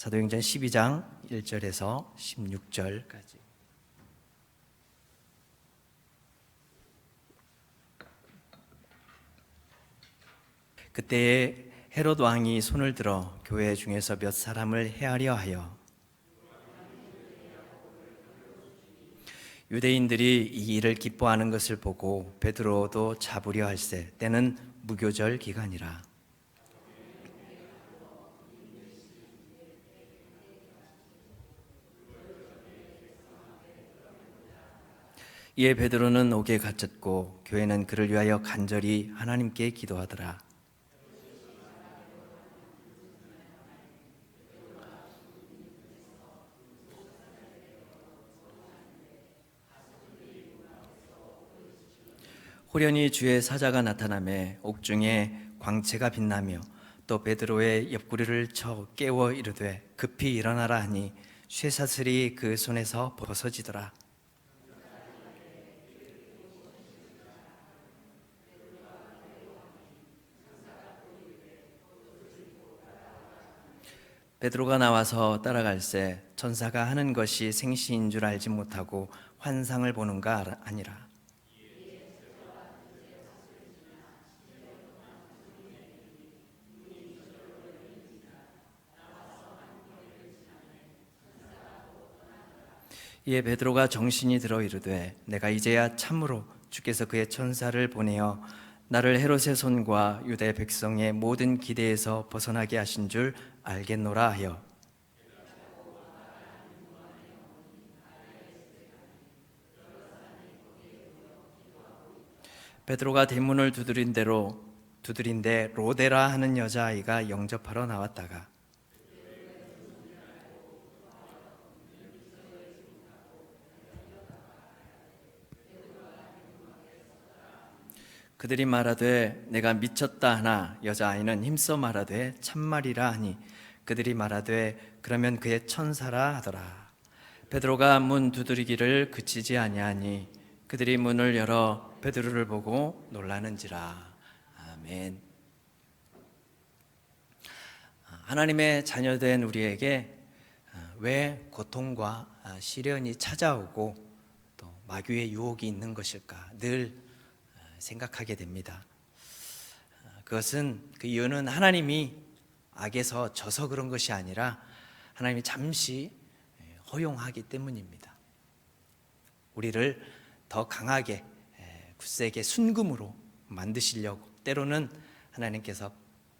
사도행전 12장 1절에서 16절까지. 그때에 헤롯 왕이 손을 들어 교회 중에서 몇 사람을 해하려 하여 유대인들이 이 일을 기뻐하는 것을 보고 베드로도 잡으려 할세. 때는 무교절 기간이라. 이에 베드로는 옥에 갇혔고 교회는 그를 위하여 간절히 하나님께 기도하더라. 호련히 주의 사자가 나타나매 옥중에 광채가 빛나며 또 베드로의 옆구리를 쳐 깨워 이르되 급히 일어나라 하니 쇠사슬이 그 손에서 벗어지더라. 베드로가 나와서 따라갈새 천사가 하는 것이 생시인 줄 알지 못하고 환상을 보는가 아니라. 이에 베드로가 정신이 들어 이르되 내가 이제야 참으로 주께서 그의 천사를 보내어 나를 헤롯의 손과 유대 백성의 모든 기대에서 벗어나게 하신 줄 알겠노라 하여 베드로가 대문을 두드린데 로데라 하는 여자아이가 영접하러 나왔다가 그들이 말하되 내가 미쳤다 하나 여자아이는 힘써 말하되 참말이라 하니 그들이 말하되 그러면 그의 천사라 하더라. 베드로가 문 두드리기를 그치지 아니하니 그들이 문을 열어 베드로를 보고 놀라는지라. 아멘. 하나님의 자녀된 우리에게 왜 고통과 시련이 찾아오고 또 마귀의 유혹이 있는 것일까 늘 생각하게 됩니다. 그것은 그 이유는 하나님이 악에서 져서 그런 것이 아니라 하나님이 잠시 허용하기 때문입니다. 우리를 더 강하게 굳세게 순금으로 만드시려고 때로는 하나님께서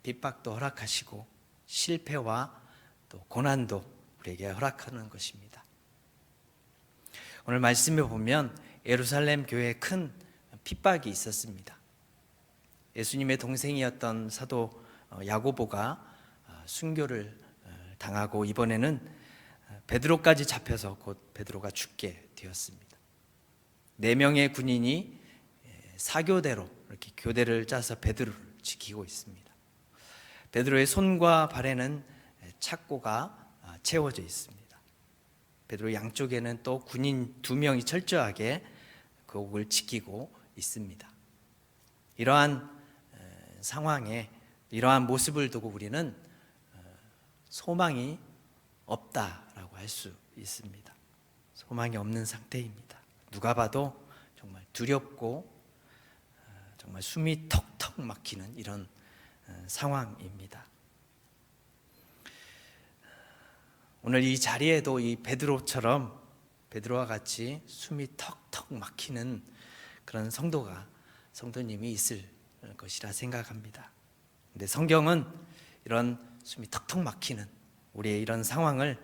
핍박도 허락하시고 실패와 또 고난도 우리에게 허락하는 것입니다. 오늘 말씀에 보면 예루살렘 교회에 큰 핍박이 있었습니다. 예수님의 동생이었던 사도 야고보가 순교를 당하고 이번에는 베드로까지 잡혀서 곧 베드로가 죽게 되었습니다. 4명의 군인이 사교대로 이렇게 교대를 짜서 베드로를 지키고 있습니다. 베드로의 손과 발에는 착고가 채워져 있습니다. 베드로 양쪽에는 또 군인 2명이 철저하게 그 옥을 지키고 있습니다. 이러한 상황에 이러한 모습을 두고 우리는 소망이 없다라고 할 수 있습니다. 소망이 없는 상태입니다. 누가 봐도 정말 두렵고 정말 숨이 턱턱 막히는 이런 상황입니다. 오늘 이 자리에도 이 베드로처럼 베드로와 같이 숨이 턱턱 막히는 그런 성도님이 있을 것이라 생각합니다. 근데 성경은 이런 숨이 턱턱 막히는 우리의 이런 상황을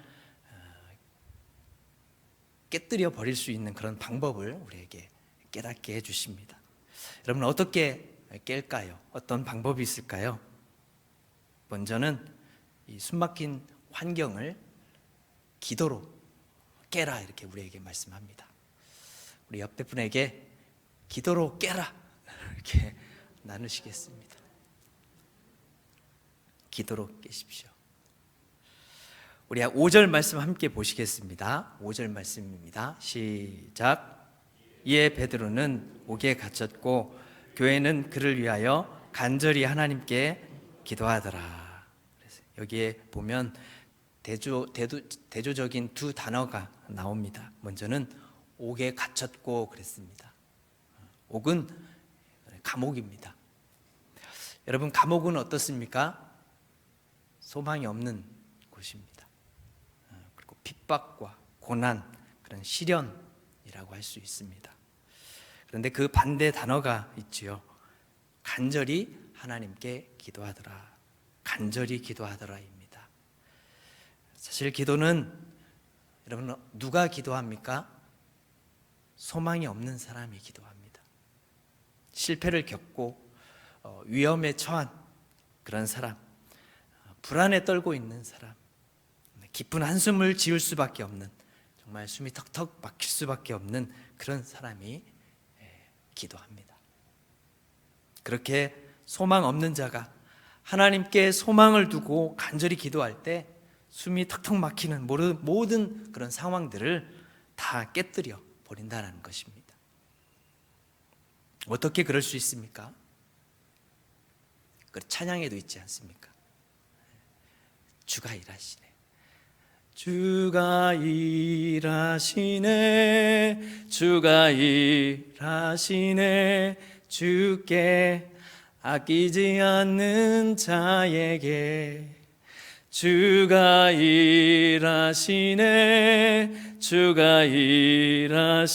깨뜨려 버릴 수 있는 그런 방법을 우리에게 깨닫게 해주십니다. 여러분 어떻게 깰까요? 어떤 방법이 있을까요? 먼저는 이 숨막힌 환경을 기도로 깨라 이렇게 우리에게 말씀합니다. 우리 옆에 분에게 기도로 깨라 이렇게 나누시겠습니다. 기도로 깨십시오. 우리 5절 말씀 함께 보시겠습니다. 5절 말씀입니다. 시작. 이에 베드로는 옥에 갇혔고 교회는 그를 위하여 간절히 하나님께 기도하더라. 그래서 여기에 보면 대조적인 두 단어가 나옵니다. 먼저는 옥에 갇혔고 그랬습니다. 옥은 감옥입니다. 여러분, 감옥은 어떻습니까? 소망이 없는 곳입니다. 그리고 핍박과 고난, 그런 시련이라고 할 수 있습니다. 그런데 그 반대 단어가 있지요. 간절히 하나님께 기도하더라. 간절히 기도하더라입니다. 사실 기도는 여러분, 누가 기도합니까? 소망이 없는 사람이 기도합니다. 실패를 겪고 위험에 처한 그런 사람, 불안에 떨고 있는 사람, 깊은 한숨을 지을 수밖에 없는, 정말 숨이 턱턱 막힐 수밖에 없는 그런 사람이 기도합니다. 그렇게 소망 없는 자가 하나님께 소망을 두고 간절히 기도할 때 숨이 턱턱 막히는 모든 그런 상황들을 다 깨뜨려 버린다는 것입니다. 어떻게 그럴 수 있습니까? 그 찬양에도 있지 않습니까? 주가 일하시네. 주가 일하시네. 주가 일하시네. 주께 아끼지 않는 자에게 주가 일하시네. 주가 일하시네.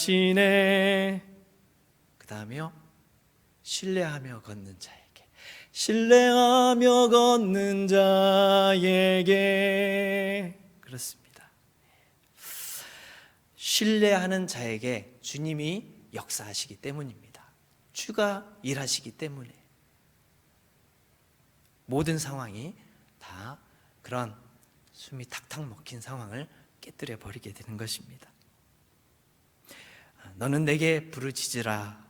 그 다음에요, 신뢰하며 걷는 자에게 신뢰하며 걷는 자에게. 그렇습니다. 신뢰하는 자에게 주님이 역사하시기 때문입니다. 주가 일하시기 때문에 모든 상황이 다 그런 숨이 탁탁 막힌 상황을 깨뜨려 버리게 되는 것입니다. 너는 내게 부르짖으라.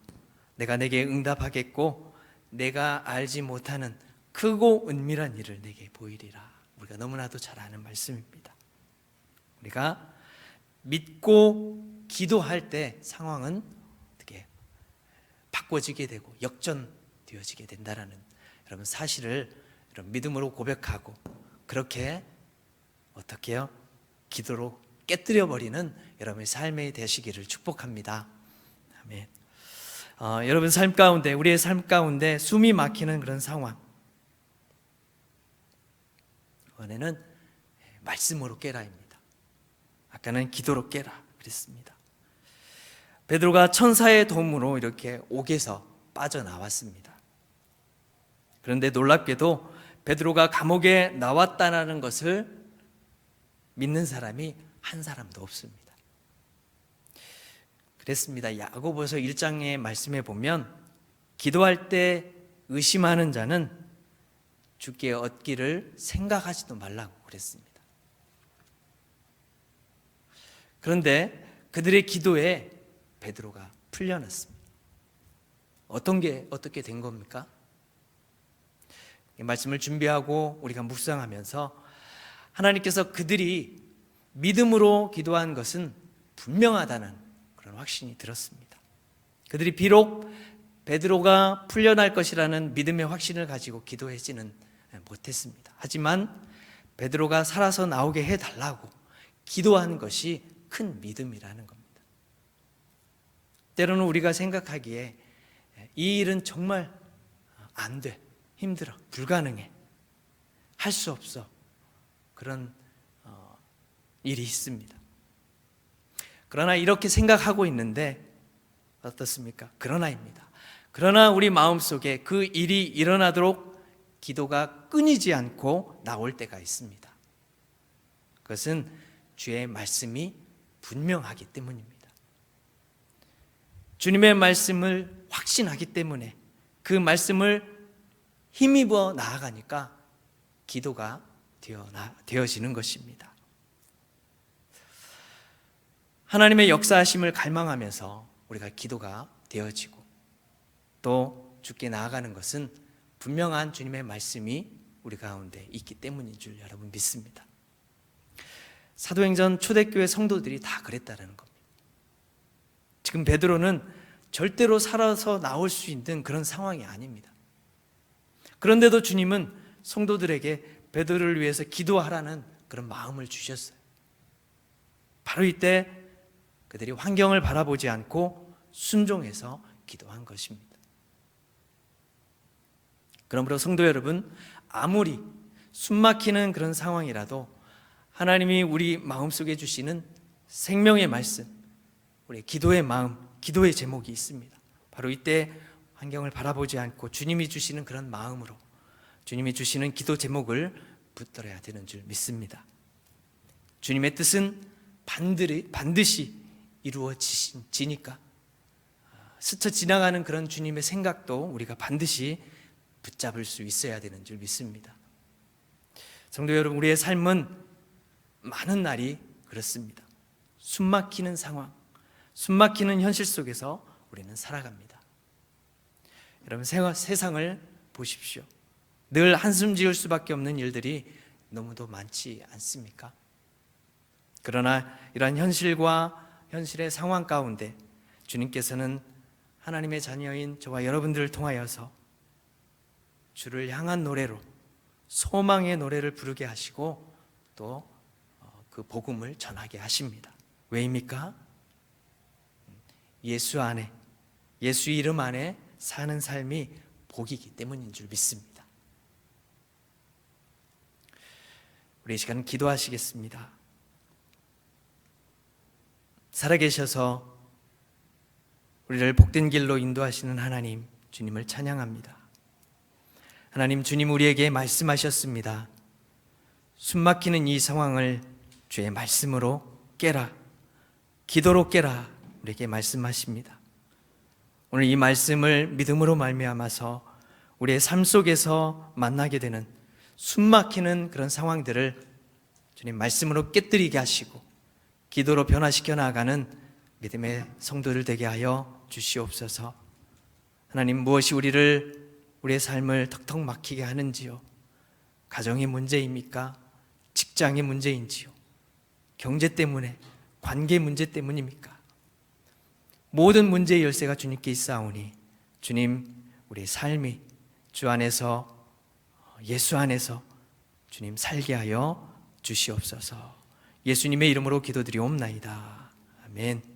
내가 내게 응답하겠고 내가 알지 못하는 크고 은밀한 일을 내게 보이리라. 우리가 너무나도 잘 아는 말씀입니다. 우리가 믿고 기도할 때 상황은 어떻게 바꿔지게 되고 역전되어지게 된다라는 여러분 사실을 여러분 믿음으로 고백하고 그렇게 어떻게 해요? 기도로 깨뜨려 버리는 여러분의 삶이 되시기를 축복합니다. 아멘. 여러분 삶 가운데, 우리의 삶 가운데 숨이 막히는 그런 상황, 이번에는 말씀으로 깨라입니다. 아까는 기도로 깨라 그랬습니다. 베드로가 천사의 도움으로 이렇게 옥에서 빠져나왔습니다. 그런데 놀랍게도 베드로가 감옥에 나왔다는 것을 믿는 사람이 한 사람도 없습니다. 그랬습니다. 야고보서 1장의 말씀에 보면 기도할 때 의심하는 자는 주께 얻기를 생각하지도 말라고 그랬습니다. 그런데 그들의 기도에 베드로가 풀려났습니다. 어떻게 된 겁니까? 이 말씀을 준비하고 우리가 묵상하면서 하나님께서 그들이 믿음으로 기도한 것은 분명하다는 그런 확신이 들었습니다. 그들이 비록 베드로가 풀려날 것이라는 믿음의 확신을 가지고 기도하지는 못했습니다. 하지만 베드로가 살아서 나오게 해달라고 기도한 것이 큰 믿음이라는 겁니다. 때로는 우리가 생각하기에 이 일은 정말 안 돼, 힘들어, 불가능해, 할 수 없어, 그런 일이 있습니다. 그러나 이렇게 생각하고 있는데 어떻습니까? 그러나 우리 마음속에 그 일이 일어나도록 기도가 끊이지 않고 나올 때가 있습니다. 그것은 주의 말씀이 분명하기 때문입니다. 주님의 말씀을 확신하기 때문에 그 말씀을 힘입어 나아가니까 기도가 되어지는 것입니다. 하나님의 역사하심을 갈망하면서 우리가 기도가 되어지고 또 주께 나아가는 것은 분명한 주님의 말씀이 우리 가운데 있기 때문인 줄 여러분 믿습니다. 사도행전 초대교회 성도들이 다 그랬다는 겁니다. 지금 베드로는 절대로 살아서 나올 수 있는 그런 상황이 아닙니다. 그런데도 주님은 성도들에게 베드로를 위해서 기도하라는 그런 마음을 주셨어요. 바로 이때 그들이 환경을 바라보지 않고 순종해서 기도한 것입니다. 그러므로 성도 여러분, 아무리 숨막히는 그런 상황이라도 하나님이 우리 마음속에 주시는 생명의 말씀, 우리 기도의 마음, 기도의 제목이 있습니다. 바로 이때 환경을 바라보지 않고 주님이 주시는 그런 마음으로 주님이 주시는 기도 제목을 붙들어야 되는 줄 믿습니다. 주님의 뜻은 반드시 이루어지니까 스쳐 지나가는 그런 주님의 생각도 우리가 반드시 붙잡을 수 있어야 되는 줄 믿습니다. 성도 여러분, 우리의 삶은 많은 날이 그렇습니다. 숨막히는 상황, 숨막히는 현실 속에서 우리는 살아갑니다. 여러분, 세상을 보십시오. 늘 한숨 지을 수밖에 없는 일들이 너무도 많지 않습니까? 그러나 이러한 현실의 상황 가운데 주님께서는 하나님의 자녀인 저와 여러분들을 통하여서 주를 향한 노래로 소망의 노래를 부르게 하시고 또 그 복음을 전하게 하십니다. 왜입니까? 예수 안에, 예수 이름 안에 사는 삶이 복이기 때문인 줄 믿습니다. 우리 이 시간 기도하시겠습니다. 살아계셔서 우리를 복된 길로 인도하시는 하나님, 주님을 찬양합니다. 하나님, 주님 우리에게 말씀하셨습니다. 숨막히는 이 상황을 주의 말씀으로 깨라, 기도로 깨라, 우리에게 말씀하십니다. 오늘 이 말씀을 믿음으로 말미암아서 우리의 삶 속에서 만나게 되는 숨막히는 그런 상황들을 주님 말씀으로 깨뜨리게 하시고 기도로 변화시켜 나가는 믿음의 성도들 되게 하여 주시옵소서. 하나님, 무엇이 우리의 삶을 턱턱 막히게 하는지요? 가정의 문제입니까? 직장의 문제인지요? 경제 때문에, 관계 문제 때문입니까? 모든 문제의 열쇠가 주님께 있사오니 주님, 우리의 삶이 주 안에서, 예수 안에서 주님 살게 하여 주시옵소서. 예수님의 이름으로 기도드리옵나이다. 아멘.